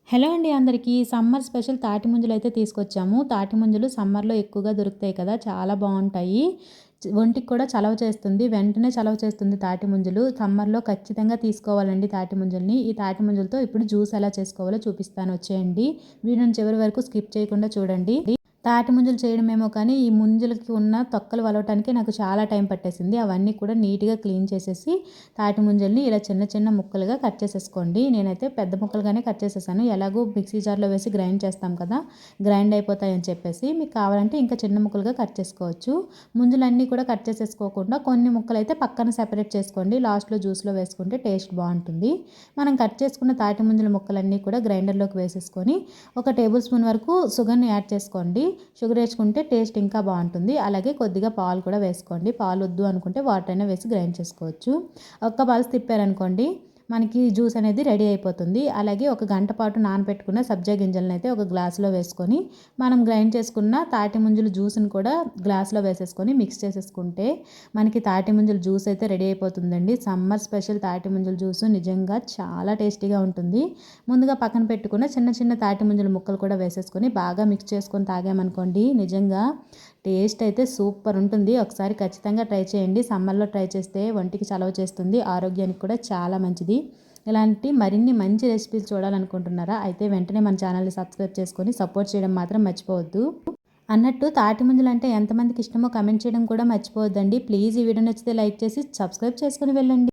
Hello అండి అందరికీ. Summer special తాటి ముంజలైతే తీసుకొచ్చాము. తాటి ముంజలు సమ్మర్‌లో ఎక్కువగా దొరుకుతాయి కదా! చాలా బావుంటాయి. ఒంటికి కూడా చలవ చేస్తుంది. వెంటనే చలవ చేస్తుంది తాటి ముంజలు. సమ్మర్‌లో ఖచ్చితంగా తీసుకోవాలండి తాటి ముంజల్ని. ఈ తాటి ముంజలతో ఇప్పుడు జ్యూస్ ఎలా చేసుకోవాలో చూపిస్తాను వచ్చేయండి. వీడియోని చివరి వరకు స్కిప్ చేయకుండా చూడండి. తాటి ముంజలు చేయడమేమో కానీ, ఈ ముంజలకి ఉన్న తొక్కలు వలవటానికే నాకు చాలా టైం పట్టేసింది. అవన్నీ కూడా నీట్‌గా క్లీన్ చేసేసి, తాటి ముంజల్ని ఇలా చిన్న చిన్న ముక్కలుగా కట్ చేసేసుకోండి. నేనైతే పెద్ద ముక్కలుగానే కట్ చేసేసాను. ఎలాగో మిక్సీ జార్‌లో వేసి గ్రైండ్ చేస్తాం కదా! గ్రైండ్ అయిపోతాయని చెప్పేసి, మీకు కావాలంటే ఇంకా చిన్న ముక్కలుగా కట్ చేసుకోవచ్చు. ముంజలన్నీ కూడా కట్ చేసేసుకోకుండా కొన్ని ముక్కలైతే పక్కన సెపరేట్ చేసుకోండి. లాస్ట్‌లో జ్యూస్‌లో వేసుకుంటే టేస్ట్ బావుంటుంది. మనం కట్ చేసుకున్న తాటి ముంజల ముక్కలన్నీ కూడా గ్రైండర్‌లోకి వేసేసుకొని, ఒక టేబుల్ స్పూన్ వరకు షుగర్‌ని యాడ్ చేసుకోండి. షుగర్ వేసుకుంటే టేస్ట్ ఇంకా బాగుంటుంది. అలాగే కొద్దిగా పాలు కూడా వేసుకోండి. పాలు వద్దు అనుకుంటే వాటర్ అయినా వేసి గ్రైండ్ చేసుకోవచ్చు. ఒక్క పల్స్ తిప్పారనుకోండి మనకి జ్యూస్ అనేది రెడీ అయిపోతుంది. అలాగే ఒక గంట పాటు నానబెట్టుకున్న సబ్జా గింజలను అయితే ఒక గ్లాసులో వేసుకొని మనం గ్రైండ్ చేసుకున్న తాటి ముంజల జ్యూస్ని కూడా గ్లాసులో వేసేసుకొని మిక్స్ చేసేసుకుంటే మనకి తాటి ముంజల జ్యూస్ అయితే రెడీ అయిపోతుందండి. సమ్మర్ స్పెషల్ తాటి ముంజల జ్యూస్ నిజంగా చాలా టేస్టీగా ఉంటుంది. ముందుగా పక్కన పెట్టుకున్న చిన్న చిన్న తాటి ముంజల ముక్కలు కూడా వేసేసుకొని బాగా మిక్స్ చేసుకొని తాగామనుకోండి నిజంగా టేస్ట్ అయితే సూపర్ ఉంటుంది. ఒకసారి ఖచ్చితంగా ట్రై చేయండి. సమ్మర్‌లో ట్రై చేస్తే ఒంటికి చలవ చేస్తుంది. ఆరోగ్యానికి కూడా చాలా మంచిది. ఇలాంటి మరిన్ని మంచి రెసిపీస్ చూడాలనుకుంటున్నారా? అయితే వెంటనే మన ఛానల్‌ని సబ్స్క్రైబ్ చేసుకొని సపోర్ట్ చేయడం మాత్రం మర్చిపోవద్దు. అన్నట్టు తాటి ముంజలంటే ఎంతమందికి ఇష్టమో కామెంట్ చేయడం కూడా మర్చిపోవద్దండి. ప్లీజ్ ఈ వీడియో నచ్చితే లైక్ చేసి సబ్స్క్రైబ్ చేసుకొని వెళ్ళండి.